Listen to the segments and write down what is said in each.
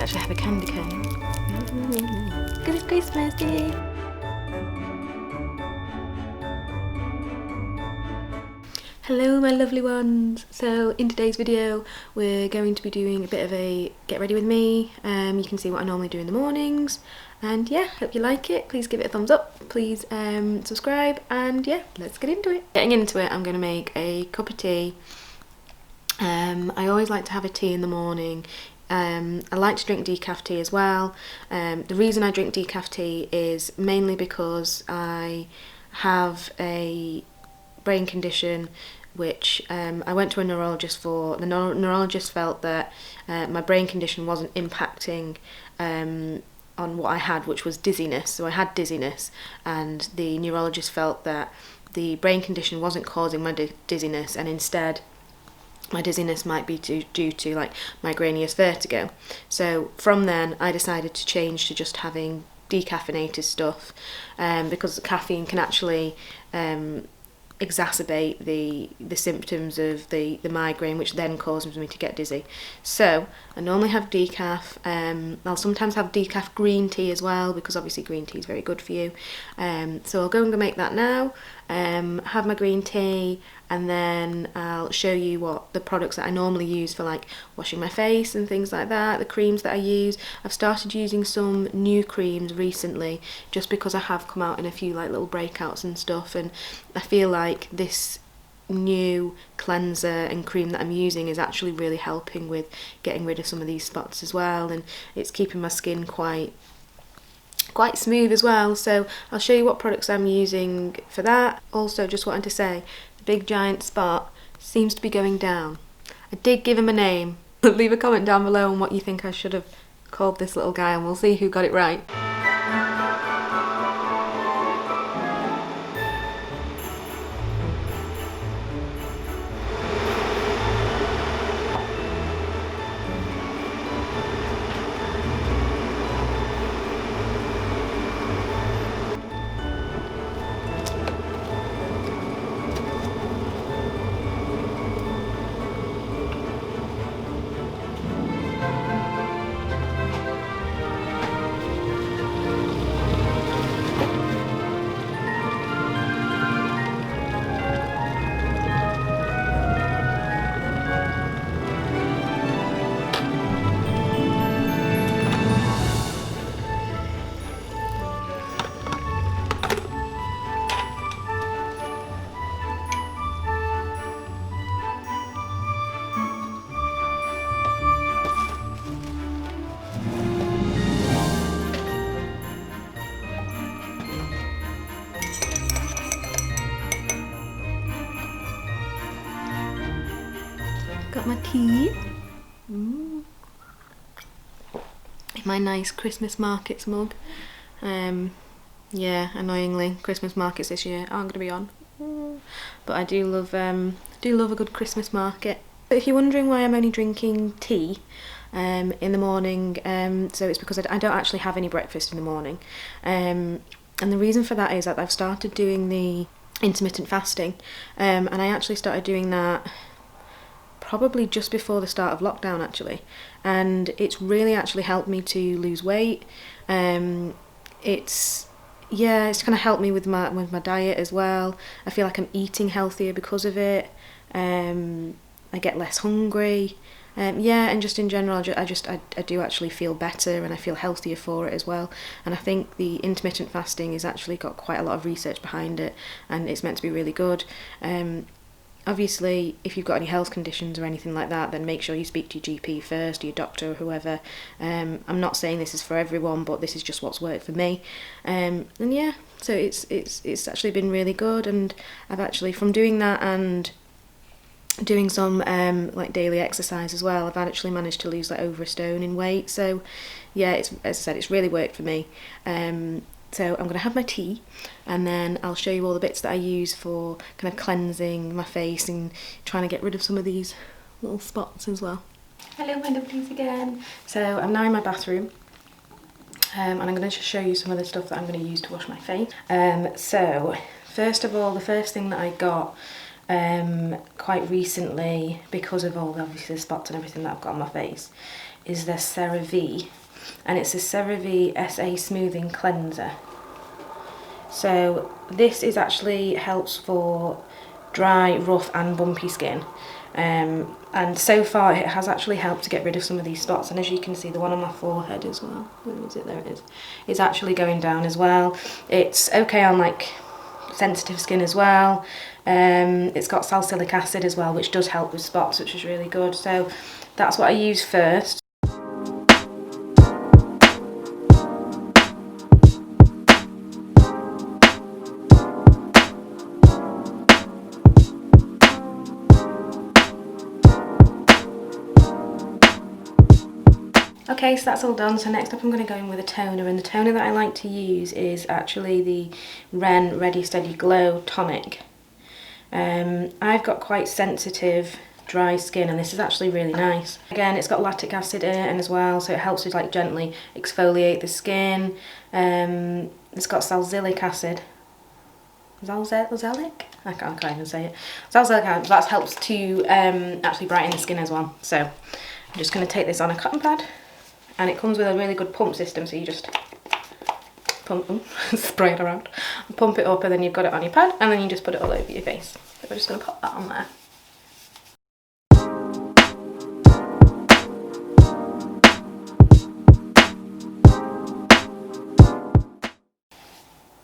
actually have a candy cane. Because it's Christmas. Hello my lovely ones. So in today's video we're going to be doing a bit of a get ready with me. You can see what I normally do in the mornings, and yeah, hope you like it. Please give it a thumbs up, please subscribe, and yeah, let's get into it. Getting into it, I'm going to make a cup of tea. I always like to have a tea in the morning. I like to drink decaf tea as well. The reason I drink decaf tea is mainly because I have a brain condition which I went to a neurologist for. The neurologist felt that my brain condition wasn't impacting on what I had, which was dizziness. So I had dizziness, and the neurologist felt that the brain condition wasn't causing my dizziness, and instead my dizziness might be due to like migraneous vertigo. So from then I decided to change to just having decaffeinated stuff, because caffeine can actually exacerbate the symptoms of the migraine, which then causes me to get dizzy. So I normally have decaf. I'll sometimes have decaf green tea as well, because obviously green tea is very good for you. So I'll go and make that now, have my green tea, and then I'll show you what the products that I normally use for like washing my face and things like that, the creams that I use. I've started using some new creams recently just because I have come out in a few like little breakouts and stuff, and I feel like this new cleanser and cream that I'm using is actually really helping with getting rid of some of these spots as well, and it's keeping my skin quite smooth as well. So I'll show you what products I'm using for that. Also, just wanted to say, the big giant spot seems to be going down. I did give him a name. Leave a comment down below on what you think I should have called this little guy, and we'll see who got it right. Got my tea in my nice Christmas markets mug. Yeah, annoyingly, Christmas markets this year aren't going to be on, but I do love a good Christmas market. If you're wondering why I'm only drinking tea in the morning, so it's because I don't actually have any breakfast in the morning, and the reason for that is that I've started doing the intermittent fasting, and I actually started doing that probably just before the start of lockdown actually, and it's really actually helped me to lose weight. It's kind of helped me with my diet as well. I feel like I'm eating healthier because of it. I get less hungry. And just in general, I do actually feel better, and I feel healthier for it as well. And I think the intermittent fasting has actually got quite a lot of research behind it, and it's meant to be really good. Obviously, if you've got any health conditions or anything like that, then make sure you speak to your GP first, your doctor or whoever. I'm not saying this is for everyone, but this is just what's worked for me. And yeah, so it's actually been really good, and I've actually, from doing that and doing some like daily exercise as well, I've actually managed to lose like over a stone in weight. So yeah, as I said, it's really worked for me. So I'm going to have my tea, and then I'll show you all the bits that I use for kind of cleansing my face and trying to get rid of some of these little spots as well. Hello my lovelies again. So I'm now in my bathroom, and I'm going to just show you some of the stuff that I'm going to use to wash my face. So first of all, the first thing that I got quite recently, because of all obviously the spots and everything that I've got on my face, is the CeraVe, and it's a CeraVe SA Smoothing Cleanser. So this is actually helps for dry, rough and bumpy skin, and so far it has actually helped to get rid of some of these spots, and as you can see the one on my forehead as well, where is it, there it is, it's actually going down as well. It's okay on like sensitive skin as well. It's got salicylic acid as well, which does help with spots, which is really good. So that's what I use first. Okay, so that's all done. So next up I'm going to go in with a toner, and the toner that I like to use is actually the Ren Ready Steady Glow Tonic. I've got quite sensitive dry skin, and this is actually really nice. Again, it's got lactic acid in it and as well, so it helps to like gently exfoliate the skin. It's got salicylic acid. Salicylic? I can't even say it. Salicylic acid, that helps to actually brighten the skin as well. So I'm just going to take this on a cotton pad. And it comes with a really good pump system, so you just pump them, spray it around, pump it up, and then you've got it on your pad, and then you just put it all over your face. So we're just going to pop that on there.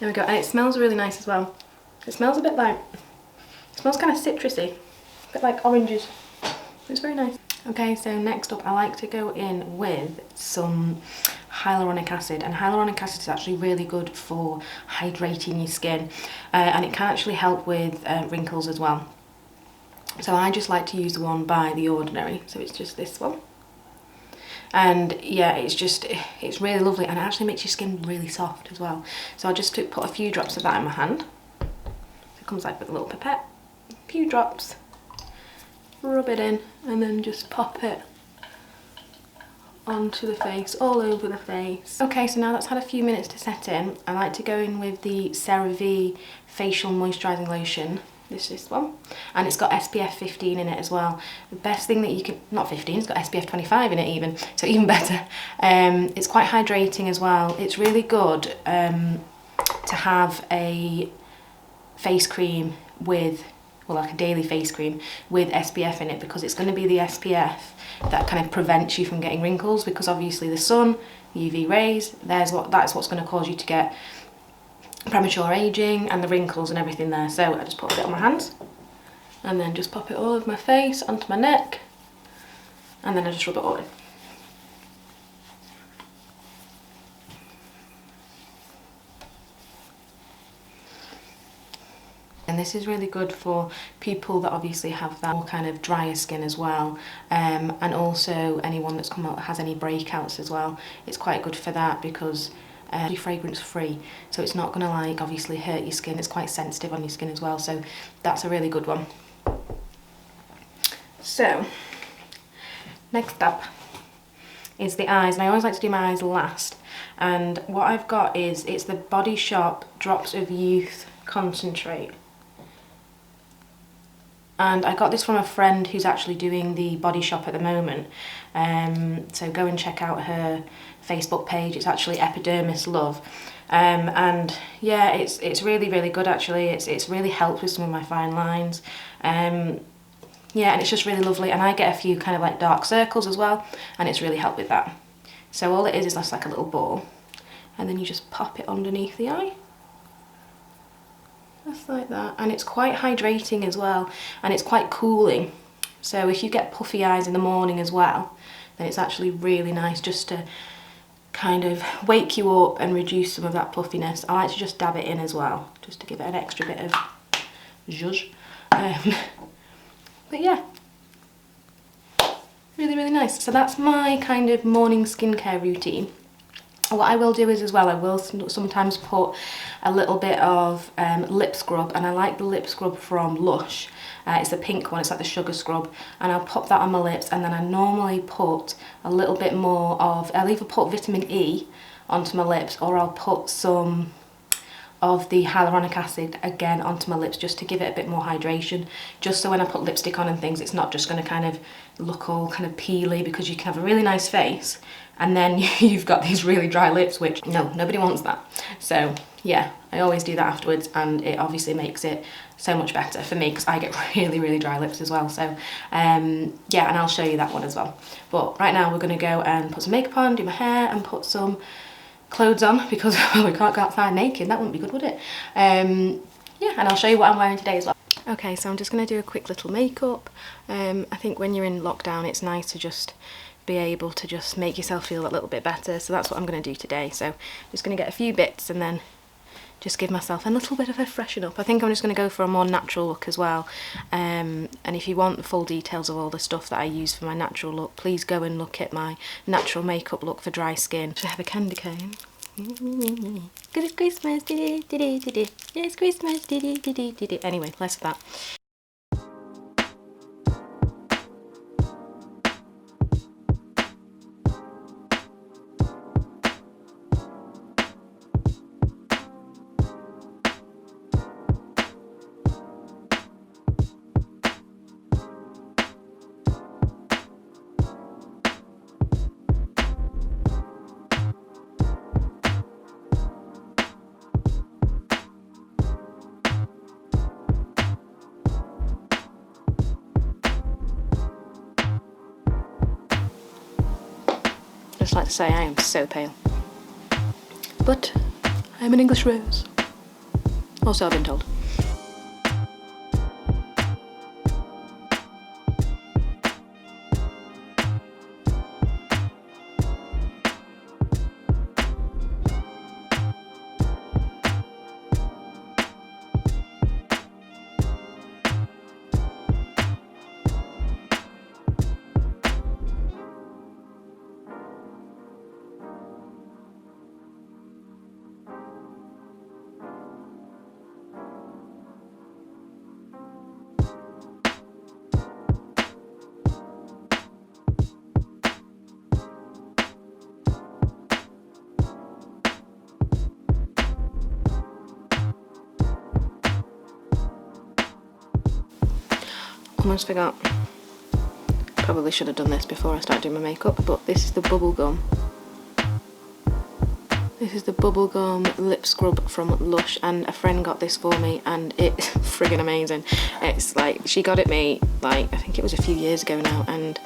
There we go, and it smells really nice as well. It smells a bit like, it smells kind of citrusy, a bit like oranges. It's very nice. Okay, so next up I like to go in with some hyaluronic acid, and hyaluronic acid is actually really good for hydrating your skin, and it can actually help with wrinkles as well. So I just like to use the one by The Ordinary, so it's just this one. And yeah, it's really lovely, and it actually makes your skin really soft as well. So I just put a few drops of that in my hand. So it comes like with a little pipette, a few drops. Rub it in and then just pop it onto the face, all over the face. Okay, so now that's had a few minutes to set in, I like to go in with the CeraVe Facial Moisturising Lotion. This one, and it's got SPF 15 in it as well. The best thing that you can, not 15, it's got SPF 25 in it even, so even better. It's quite hydrating as well. It's really good to have a face cream with, well, like a daily face cream with SPF in it, because it's going to be the SPF that kind of prevents you from getting wrinkles, because obviously the sun, UV rays, that's what's going to cause you to get premature aging and the wrinkles and everything there. So I just put a bit on my hands and then just pop it all over my face, onto my neck, and then I just rub it all in. And this is really good for people that obviously have that more kind of drier skin as well, and also anyone that's come out that has any breakouts as well. It's quite good for that because it's fragrance free, so it's not going to like obviously hurt your skin. It's quite sensitive on your skin as well, so that's a really good one. So next up is the eyes, and I always like to do my eyes last. And what I've got is, it's the Body Shop Drops of Youth Concentrate. And I got this from a friend who's actually doing the Body Shop at the moment. So go and check out her Facebook page. It's actually Epidermis Love. And yeah, it's really, really good actually. It's really helped with some of my fine lines. Yeah, and it's just really lovely. And I get a few kind of like dark circles as well, and it's really helped with that. So all it is just like a little ball, and then you just pop it underneath the eye. Just like that, and it's quite hydrating as well, and it's quite cooling. So if you get puffy eyes in the morning as well, then it's actually really nice just to kind of wake you up and reduce some of that puffiness. I like to just dab it in as well, just to give it an extra bit of zhuzh. But yeah, really, really nice. So that's my kind of morning skincare routine. What I will do is as well, I will sometimes put a little bit of lip scrub, and I like the lip scrub from Lush. It's the pink one, it's like the sugar scrub, and I'll pop that on my lips, and then I normally put a little bit more of, I'll either put vitamin E onto my lips, or I'll put some of the hyaluronic acid again onto my lips, just to give it a bit more hydration, just so when I put lipstick on and things, it's not just going to kind of look all kind of peely, because you can have a really nice face and then you've got these really dry lips, which no, nobody wants that. So yeah, I always do that afterwards, and it obviously makes it so much better for me because I get really dry lips as well. So yeah, and I'll show you that one as well. But right now we're going to go and put some makeup on, do my hair, and put some clothes on, because well, we can't go outside naked, that wouldn't be good, would it? Yeah, and I'll show you what I'm wearing today as well. Okay, so I'm just going to do a quick little makeup. I think when you're in lockdown, it's nice to just be able to just make yourself feel a little bit better, so that's what I'm going to do today. So I'm just going to get a few bits and then just give myself a little bit of a freshen up. I think I'm just going to go for a more natural look as well, and if you want the full details of all the stuff that I use for my natural look, please go and look at my natural makeup look for dry skin. I have a candy cane. Because it's Christmas, yeah, it's Christmas, anyway, less of that. I'd just like to say I am so pale. But I'm an English rose. Also, I've been told. Almost forgot. Probably should have done this before I start doing my makeup, but this is the Bubblegum. This is the Bubblegum lip scrub from Lush, and a friend got this for me and it's friggin' amazing. It's like, she got it me like, I think it was a few years ago now, and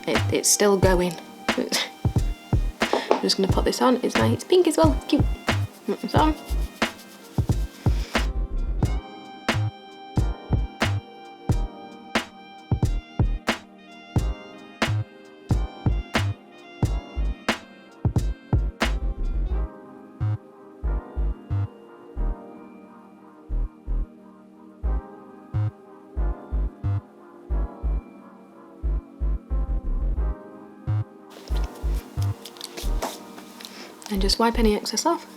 it's still going. I'm just gonna put this on. It's nice, it's pink as well, it's cute. It's on. And just wipe any excess off.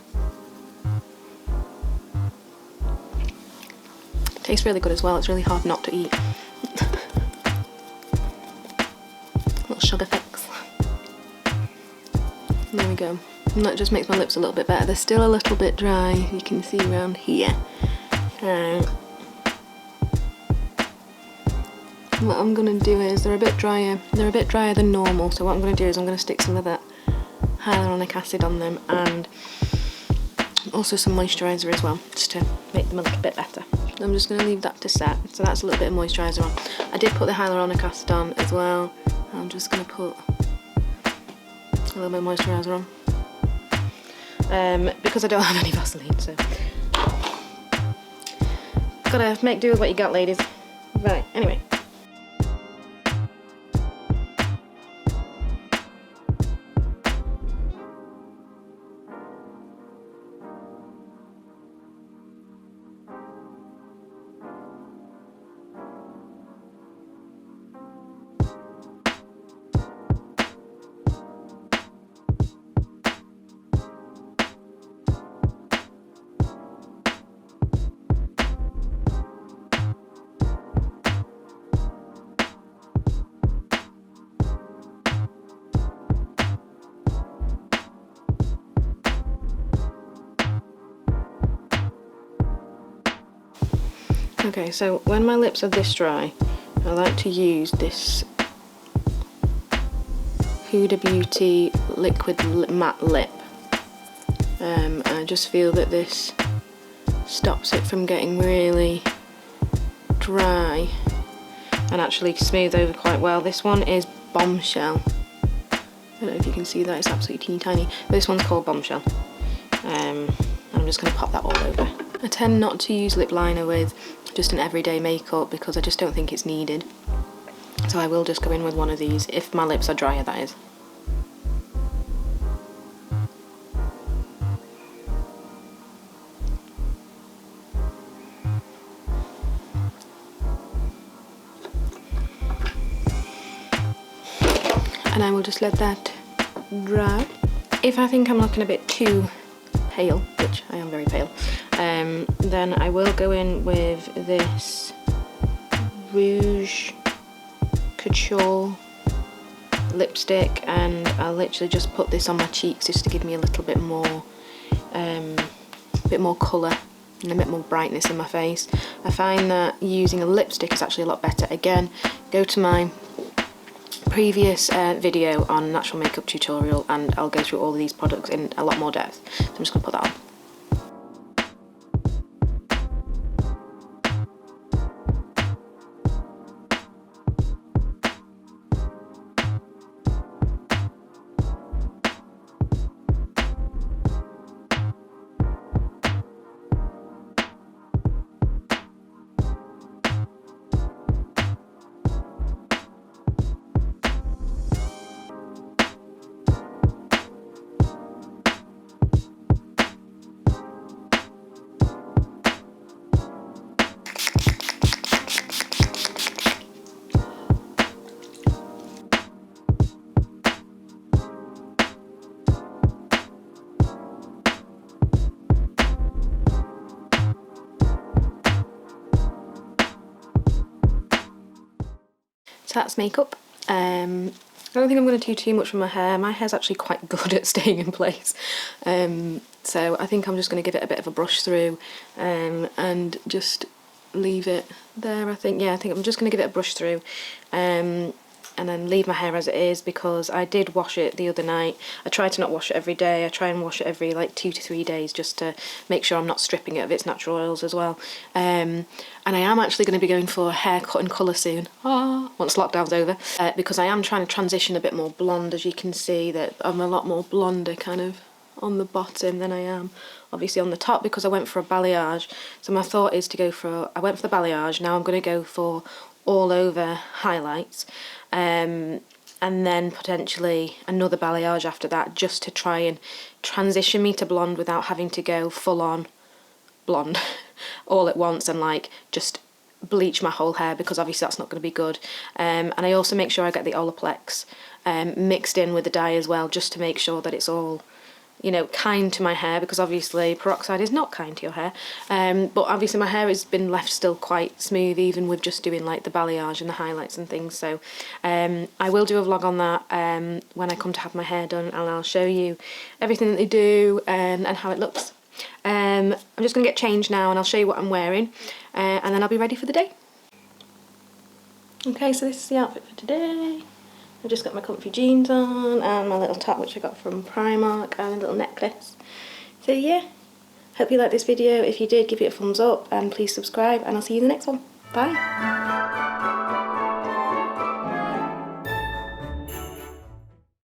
Tastes really good as well, it's really hard not to eat. Little sugar fix. There we go. And that just makes my lips a little bit better. They're still a little bit dry, you can see around here. What I'm gonna do is, they're a bit drier than normal, so what I'm gonna do is I'm gonna stick some of that hyaluronic acid on them, and also some moisturiser as well, just to make them a little bit better. I'm just going to leave that to set, so that's a little bit of moisturiser on. I did put the hyaluronic acid on as well. I'm just going to put a little bit of moisturiser on, because I don't have any Vaseline, so gotta make do with what you got, ladies. Right, anyway. Okay, so when my lips are this dry, I like to use this Huda Beauty Liquid Matte Lip. I just feel that this stops it from getting really dry and actually smooth over quite well. This one is Bombshell. I don't know if you can see that, it's absolutely teeny tiny. But this one's called Bombshell. I'm just going to pop that all over. I tend not to use lip liner with just an everyday makeup because I just don't think it's needed. So I will just go in with one of these, if my lips are drier, that is. And I will just let that dry. If I think I'm looking a bit too pale, which I am very pale, then I will go in with this Rouge Couture lipstick, and I'll literally just put this on my cheeks just to give me a little bit more colour and a bit more brightness in my face. I find that using a lipstick is actually a lot better. Again, go to my previous video on natural makeup tutorial and I'll go through all of these products in a lot more depth. So I'm just going to put that on. So that's makeup. I don't think I'm going to do too much with my hair. My hair's actually quite good at staying in place. So I think I'm just going to give it a bit of a brush through and just leave it there, I think. Yeah, I think I'm just going to give it a brush through and then leave my hair as it is, because I did wash it the other night. I try to not wash it every day. I try and wash it every like 2 to 3 days just to make sure I'm not stripping it of its natural oils as well. And I am actually going to be going for a haircut and colour soon, once lockdown's over, because I am trying to transition a bit more blonde. As you can see, that I'm a lot more blonder kind of on the bottom than I am obviously on the top, because I went for a balayage. So my thought is to go for, I went for the balayage, now I'm going to go for all over highlights, and then potentially another balayage after that, just to try and transition me to blonde without having to go full on blonde all at once and like just bleach my whole hair, because obviously that's not going to be good. And I also make sure I get the Olaplex mixed in with the dye as well, just to make sure that it's all, you know, kind to my hair, because obviously peroxide is not kind to your hair. But obviously my hair has been left still quite smooth, even with just doing like the balayage and the highlights and things. So I will do a vlog on that when I come to have my hair done, and I'll show you everything that they do and how it looks. I'm just going to get changed now and I'll show you what I'm wearing, and then I'll be ready for the day. Okay, so this is the outfit for today. I've just got my comfy jeans on and my little top, which I got from Primark, and a little necklace. So yeah, hope you liked this video. If you did, give it a thumbs up and please subscribe, and I'll see you in the next one. Bye!